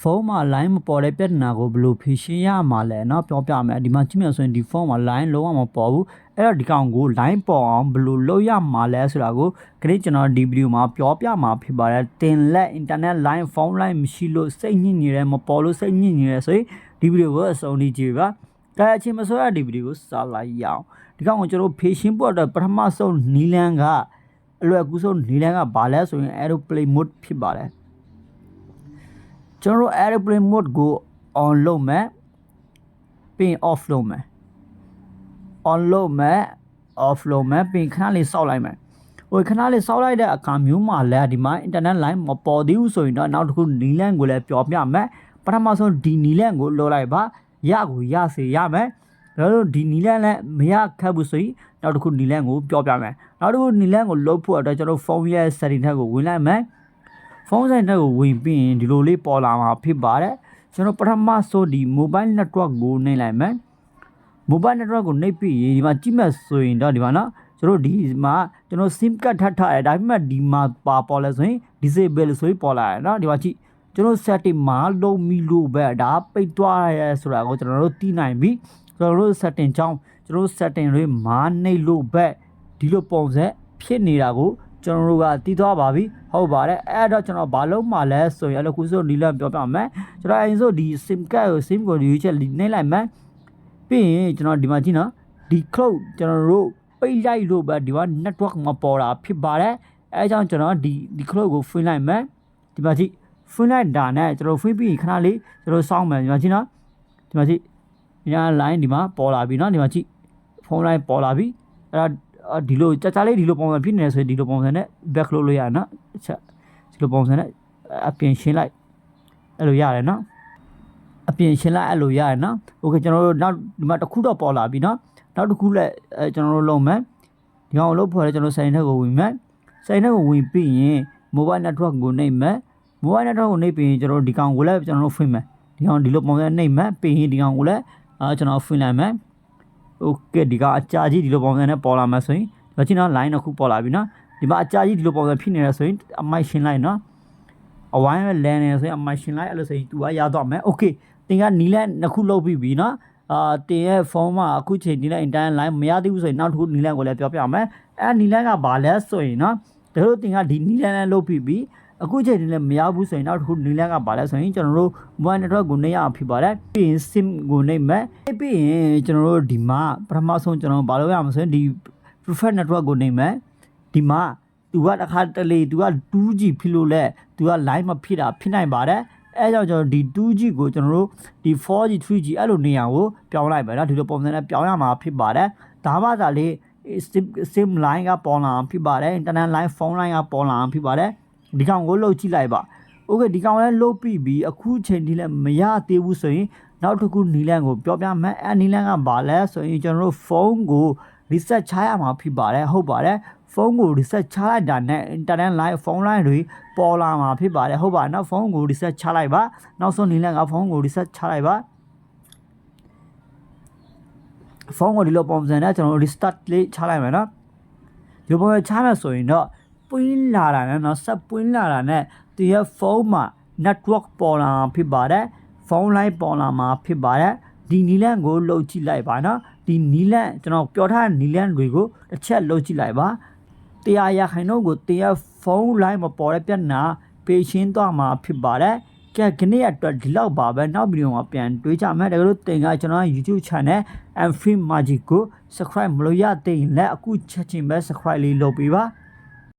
phone မှာ line မပေါ်တဲ့ပြဿနာကိုဘယ်လိုဖြေရှင်းရမှာလဲเนาะပြောပြမယ်ဒီမှာကြည့်မယ်ဆိုရင်ဒီ phone မှာ line လုံးဝမပေါ်ဘူးအဲ့တော့ဒီကောင်ကို line ပေါ်အောင်ဘယ်လိုလုပ်ရမှာလဲဆိုတာကိုခဏကျွန်တော်ဒီဗီဒီယိုမှာပြောပြမှာဖြစ်ပါတယ်တင်လက် internet line phone line မရှိလို့စိတ်ညစ်နေတယ်မပေါ်လို့စိတ်ညစ်နေတယ်ဆိုရင်ဒီဗီဒီယိုကိုအဆုံးထိကြည့်ပါဒါအချင်းမဆိုရဒီဗီဒီယိုကိုစာလိုက်ရအောင်ဒီကောင်ကိုကျွန်တော်ဖြေရှင်းဖို့အတွက်ပထမဆုံးနီလန်ကအလွယ်ကူဆုံးနီလန်ကဘာလဲဆိုရင် aeroplane mode ဖြစ်ပါတယ်ကျွန်တော် airplane mode ကို on လုပ်မယ်ပြီး off လုပ်မယ် on လုပ်မယ် off လုပ်မယ်ပြီးခဏလေးစောက်လိုက်မယ်ဟိုခဏလေးစောက်လိုက်တဲ့အခါမျိုးမှာလဲဒီမှာ internet line မပေါ်သေးဘူးဆိုရင်တော့နောက်တစ်ခုနီလန်ကိုလည်းပြောပြမယ်ပထမဆုံးဒီနီလန်ကိုလိုလိုက်ပါရကိုရစေရမယ်ဒါလို့ဒီနီလန်လည်းမရခက်ဘူးဆိုရင်နောက်တစ်ခုနီလန်ကိုပြောပြမယ်နောက်တစ်ခုနီလန်ကိုလုပ်ဖို့အတွက်ကျွန်တော်ဖုန်းရဲ့ setting ထက်ကိုဝင်လိုက်မယ်ဖုန်းဆိုင်တဲ့ကိုဝင်ပြီးရင်ဒီလိုလေးပေါ်လာမှာဖြစ်ပါတယ်ကျွန်တော်ပထမဆုံးဒီ mobile network ကိုနှိပ်လိုက်မယ် mobile network ကိုနှိပ်ပြီးရင်ဒီမှာကြည့်မဲ့ဆိုရင်တော့ဒီမှာနော်ကျွန်တော်ဒီမှာကျွန်တော် sim card ထပ်ထားတယ်ဒါပေမဲ့ဒီမှာပါပေါ်လဲဆိုရင် disable ဆိုပြီးပေါ်လာတယ်နော်ဒီမှာကြည့်ကျွန်တော် setting မှာလုံးမီလို့ပဲဒါပိတ်သွားရဲဆိုတာကိုကျွန်တော်တို့သိနိုင်ပြီကျွန်တော်တို့ setting ကြောင်းကျွန်တော် setting တွေမာနှိပ်လို့ပဲဒီလိုပုံစံဖြစ်နေတာကိုကျွန်တော်တို့ကတည်သွားပါပြီဟုတ်ပါတယ်အဲ့တော့ကျွန်တော်ဘာလုပ်မှလဲဆိုရင်အခုဆိုနီလန်ပြောပြမယ်ကျွန်တော်အဲ့ဆိုဒီ sim card ကို sim ကိုရွေးချက်နှိပ်လိုက်မယ်ပြီးရင်ကျွန်တော်ဒီမှာကြည့်နော်ဒီ cloud ကျွန်တော်တို့ပိတ်လိုက်လို့ပဲဒီမှာ network မပေါ်တာဖြစ်ပါတယ်အဲကြောင့်ကျွန်တော်ဒီ cloud ကိုဖွင့်လိုက်မယ်ဒီမှာကြည့်ဖွင့်လိုက်တာနဲ့ကျွန်တော်ဖွင့်ပြီးခဏလေးကျွန်တော်စောင့်မယ်ဒီမှာကြည့်နော်ဒီမှာကြည့်ဒီ line ဒီမှာပေါ်လာပြီနော်ဒီမှာကြည့်ဖုန်း line ပေါ်လာပြီအဲ့ဒါဒီလိုကြာလေးဒီလိုပုံစံဖြစ်နေဆိုရင်ဒီလိုပုံစံနဲ့ back လုပ်လို့ရနော်အချက်ဒီလိုပုံစံနဲ့အပြင်ရှင်းလိုက်အဲ့လိုရတယ်နော်အပြင်ရှင်းလိုက်အဲ့လိုရတယ်နော်โอเคကျွန်တော်တို့နောက်ဒီမှာတစ်ခုတော့ပေါ်လာပြီနော်နောက်တစ်ခုလည်းကျွန်တော်တို့လုပ်မယ်ဒီကောင်လုပ်ဖို့လည်းကျွန်တော်ဆိုင်ထက်ကိုဝင်မယ်ဆိုင်ထက်ကိုဝင်ပြီးရင် mobile network ကိုနှိပ်မယ် mobile network ကိုနှိပ်ပြီးရင်ကျွန်တော်တို့ဒီကောင်ကိုလည်းကျွန်တော်တို့ဖွင့်မယ်ဒီကောင်ဒီလိုပုံစံနှိပ်မယ်ပြီးရင်ဒီကောင်ကိုလည်းကျွန်တော်ဖွင့်လိုက်မယ်โอเคဒီကအကြာကြီးဒီလိုပုံစံနဲ့ပေါ်လာမှာဆိုရင်ဒီချင်းတော့ line တစ်ခုပေါ်လာပြီနော်ဒီမှာအကြာကြီးဒီလိုပုံစံဖြစ်နေရဆိုရင်အမိုက်ရှင်းလိုက်နော်အဝိုင်းပဲလန်နေဆိုရင်အမိုက်ရှင်းလိုက်အဲ့လိုဆိုရင် तू ကရတော့မယ်โอเคတင်ကနီးလက်နှစ်ခုလုပ်ပြီးပြီနော်တင်ရဲ့ဖုန်းမှာအခုချိန်နီးလက် internet line မရသေးဘူးဆိုရင်နောက်တစ်ခုနီးလက်ကိုလည်းပြောပြမယ်အဲ့နီးလက်ကဘာလဲဆိုရင်နော်ဒါတို့တင်ကဒီနီးလက်နဲ့လုပ်ပြီးပြီအခုချိန်နီးလက်မရဘူးဆိုရင်နောက်တစ်ခုနီးလက်ကဘာလဲဆိုရင်ကျွန်တော်တို့ mobile network ကိုနှိပ်ရအောင်ဖြစ်ပါတယ်ပြီးရင် sim ကိုနှိပ်မယ်ပြီးရင်ကျွန်တော်တို့ဒီမှာပထမဆုံးကျွန်တော်ဘာလုပ်ရမလဲဆိုရင်ဒီ preferred network ကိုနှိပ်မယ်ဒီမှာ तू ကတစ်ခါတလေ तू က 2G ဖြစ်လို့လဲ तू က line မဖြစ်တာဖြစ်နိုင်ပါတယ်အဲကြောင့်ကျွန်တော်ဒီ 2G ကိုကျွန်တော်တို့ဒီ 4G 3G အဲ့လိုနေရာကိုပြောင်းလိုက်မယ်နော်ဒီလိုပုံစံနဲ့ပြောင်းရမှာဖြစ်ပါတယ်ဒါမှသာလေ sim line ကပေါ်လာဖြစ်ပါတယ် internet line phone line ကပေါ်လာဖြစ်ပါတယ်ဒီကောင်ကိုလှုပ်ကြည့်လိုက်ပါโอเคဒီကောင်လည်းလှုပ်ပြီးပြီအခုချိန်ဒီလည်းမရသေးဘူးဆိုရင်နောက်တစ်ခုနီလန်ကိုပြောပြမယ်အဲနီလန်ကဘာလဲဆိုရင်ကျွန်တော်တို့ဖုန်းကို reset ချရမှာဖြစ်ပါတယ်ဟုတ်ပါတယ်ဖုန်းကို reset ချလိုက်တာနဲ့ internet line phone line တွေပေါ်လာမှာဖြစ်ပါတယ်ဟုတ်ပါနော်ဖုန်းကို reset ချလိုက်ပါနောက်ဆုံးနီလန်ကဖုန်းကို reset ချလိုက်ပါဖုန်းကိုဒီလိုပုံစံနဲ့ကျွန်တော် restart လေးချလိုက်မယ်နော်ဒီလိုပုံစံချမယ်ဆိုရင်တော့ပွင့်လာတာနဲ့နော်ဆက်ပွင့်လာတာနဲ့ဒီရဲ့ဖုန်းမှာ network ပေါ်လာဖြစ်ပါတယ်ဖုန်း line ပေါ်လာမှာဖြစ်ပါတယ်ဒီနီလန်ကိုလှုပ်ကြည့်လိုက်ပါနော်ဒီနီလန်ကျွန်တော်ပြောထားတဲ့နီလန်တွေကိုတစ်ချက်လှုပ်ကြည့်လိုက်ပါတရားရခိုင်တော့ကိုတရားဖုန်း line မပေါ်တဲ့ပြဿနာပေရှင်းသွားမှာဖြစ်ပါတယ်ကဲဒီနေ့အတွက်ဒီလောက်ပါပဲနောက်ဗီဒီယိုမှာပြန်တွေ့ကြမယ်တကယ်လို့တင်ကကျွန်တော် YouTube channel and free magic ကို subscribe မလုပ်ရသေးရင်လည်းအခုချက်ချင်းပဲ subscribe လေးလုပ်ပေးပါ